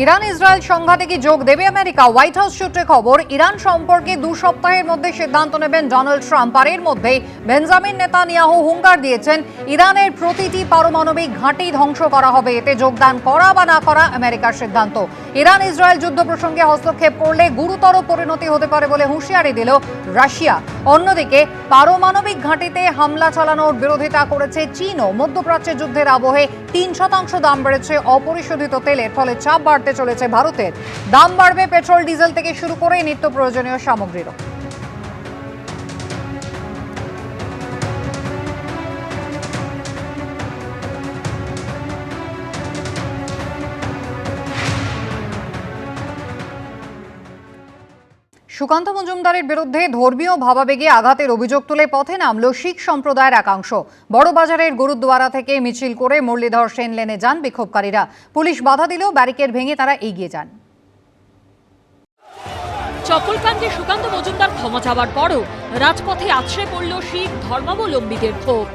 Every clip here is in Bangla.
ইরান ইসরায়েল সংঘাতে কি যোগ দেবে আমেরিকা? হোয়াইট হাউস সূত্রে খবর, ইরান সম্পর্কে 2 সপ্তাহের মধ্যে সিদ্ধান্ত নেবেন ডোনাল্ড ট্রাম্প। আর এর মধ্যেই বেঞ্জামিন নেতানিয়াহু হুঙ্কার দিয়েছেন, ইরানের প্রতিটি পারমাণবিক ঘাঁটি ধ্বংস করা হবে। এতে যোগদান করা বা না করা আমেরিকার সিদ্ধান্ত। ইরান ইসরায়েল যুদ্ধ প্রসঙ্গে হস্তক্ষেপ করলে গুরুতর পরিণতি হতে পারে বলে হুঁশিয়ারি দিল রাশিয়া। অন্যদিকে পারমাণবিক ঘাঁটিতে হামলা চালানোর বিরোধিতা করেছে চীনও। মধ্যপ্রাচ্যের যুদ্ধের আবহে 3% দাম বেড়েছে অপরিশোধিত তেলের, ফলে চাপ বাড়তে চলেছে ভারতের। দাম বাড়বে পেট্রোল ডিজেল থেকে শুরু করে নিত্য প্রয়োজনীয় সামগ্রীরও। সুকান্ত মজুমদারের বিরুদ্ধে ধর্মীয় ভাবাবেগে আঘাতের অভিযোগ তুলে পথে নামল শিখ সম্প্রদায়ের একাংশ। বড়বাজারের গুরুদ্বারা থেকে মিছিল করে মুরলীধর সেন লেনে যান বিক্ষোভকারীরা। পুলিশ বাধা দিলেও ব্যারিকেড ভেঙে তারা এগিয়ে যান। চপলকাণ্ডে সুকান্ত মজুমদার ক্ষমা চাওয়ার পরও রাজপথে আছড়ে পড়ল শিখ ধর্মাবলম্বীদের ক্ষোভ।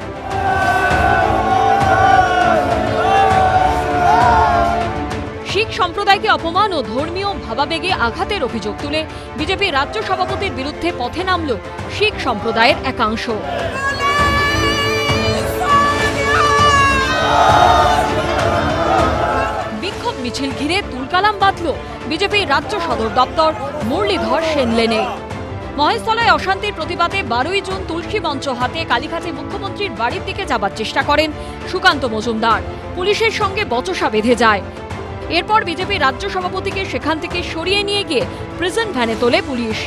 শিখ সম্প্রদায়কে অপমান ও ধর্মীয় ভাবাবেগে আঘাতের অভিযোগ তুলে বিজেপি রাজ্য সভাপতির বিরুদ্ধে পথে নামল শিখ সম্প্রদায়ের একাংশ। বিক্ষোভ মিছিল ঘিরে তুলকালাম বাঁধল বিজেপির রাজ্য সদর দপ্তর মুরলীধর সেন লেনে। মহেশতলায় অশান্তির প্রতিবাদে 12ই জুন তুলসী মঞ্চ হাতে কালীঘাটে মুখ্যমন্ত্রীর বাড়ির দিকে যাবার চেষ্টা করেন সুকান্ত মজুমদার। পুলিশের সঙ্গে বচসা বেঁধে যায়। এরপর বিজেপি রাজ্য সভাপতিকে সেখান থেকে সরিয়ে নিয়ে গিয়ে প্রিজন ভ্যানে তোলে পুলিশ।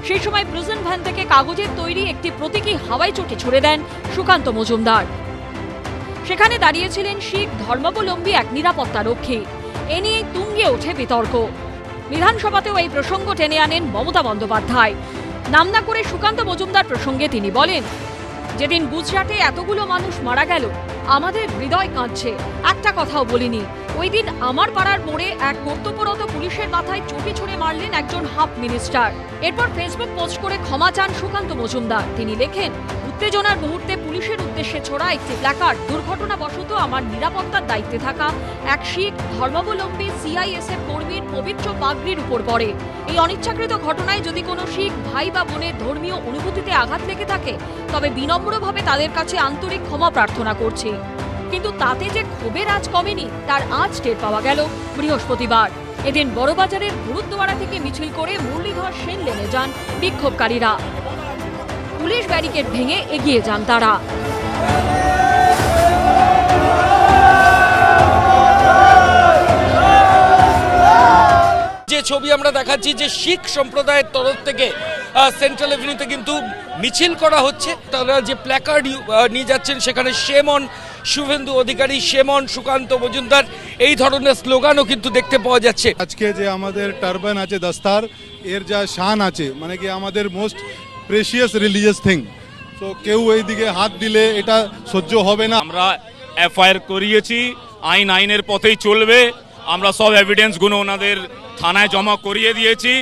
সেই সময় প্রিজন ভ্যান থেকে কাগজের তৈরি একটি প্রতীকী হাওয়াই চটি ছুড়ে দেন সুকান্ত মজুমদার। সেখানে দাঁড়িয়েছিলেন শিখ ধর্মাবলম্বী এক নিরাপত্তা রক্ষী। এ নিয়ে তুঙ্গে ওঠে বিতর্ক। বিধানসভাতেও এই প্রসঙ্গ টেনে আনেন মমতা বন্দ্যোপাধ্যায়। নাম না করে সুকান্ত মজুমদার প্রসঙ্গে তিনি বলেন, যেদিন গুজরাটে এতগুলো মানুষ মারা গেল আমাদের হৃদয় কাঁদছে, একটা কথাও বলিনি। ওই দিন আমার পাড়ার মোড়ে এক কর্তব্যরত পুলিশের মাথায় চটি ছুঁড়ে মারলেন একজন হাফ মিনিস্টার। এরপর ফেসবুক পোস্ট করে ক্ষমা চান সুকান্ত মজুমদার। তিনি লেখেন, উত্তেজনার মুহূর্তে পুলিশের উদ্দেশ্যে ছোড়া একটি প্ল্যাকার্ড দুর্ঘটনাবশত আমার নিরাপত্তার দায়িত্বে থাকা এক শিখ ধর্মাবলম্বী সিআইএসএফ কর্মীর পবিত্র পাগড়ির উপর পড়ে। এই অনিচ্ছাকৃত ঘটনায় যদি কোনো শিখ ভাই বা বোনের ধর্মীয় অনুভূতিতে আঘাত লেগে থাকে তবে বিনম্রভাবে তাদের কাছে আন্তরিক ক্ষমা প্রার্থনা করছি। কিন্তু তাতে যে ক্ষোভের আঁচ কমেনি তার আঁচ টের পাওয়া গেল বৃহস্পতিবার। এদিন বড়বাজারের গুরুদ্বারা থেকে মিছিল করে মুরলীধর সেন লেনে যান বিক্ষোভকারীরা। পুলিশ ব্যারিকেড ভেঙে এগিয়ে যান তারা। যে ছবি আমরা দেখাচ্ছি যে শিখ সম্প্রদায়ের তরফ থেকে সেন্ট্রাল এভিনিউতে কিন্তু মিছিল করা হচ্ছে। তারা যে প্ল্যাকার্ড নিয়ে যাচ্ছেন সেখানে শেমন শুভেন্দু অধিকারী, শেমন সুকান্ত মজুমদার, এই ধরনের স্লোগানও কিন্তু দেখতে পাওয়া যাচ্ছে। আজকে যে আমাদের টার্বান আছে, দস্তার, এর যা শান আছে, মানে কি আমাদের মোস্ট প্রেশিয়াস রিলিজিয়াস থিং। তো কেউ এই দিকে হাত দিলে এটা সহ্য হবে না। আমরা এফআইআর করিয়েছি, আইনের পথেই চলবে। আমরা সব এভিডেন্সগুলো ওনাদের থানায় জমা করিয়ে দিয়েছি।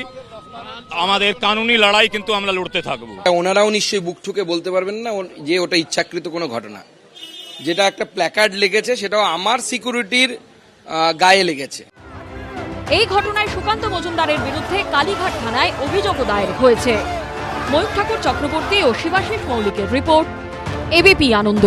আমাদের কানুনি লড়াই কিন্তু আমরা লড়তে থাকবো। ওনারাও নিশ্চয়ই বুক ঠুকে বলতে পারবেন না যে ওটা ইচ্ছাকৃত কোনো ঘটনা। যেটা একটা প্ল্যাকার্ড লেগেছে সেটাও আমার সিকিউরিটির গায়ে লেগেছে। এই ঘটনায় সুকান্ত মজুমদারের বিরুদ্ধে কালীঘাট থানায় অভিযোগও দায়ের হয়েছে। ময়ূর ঠাকুর চক্রবর্তী ও শিবাশিস মৌলিকের রিপোর্ট, এবিপি আনন্দ।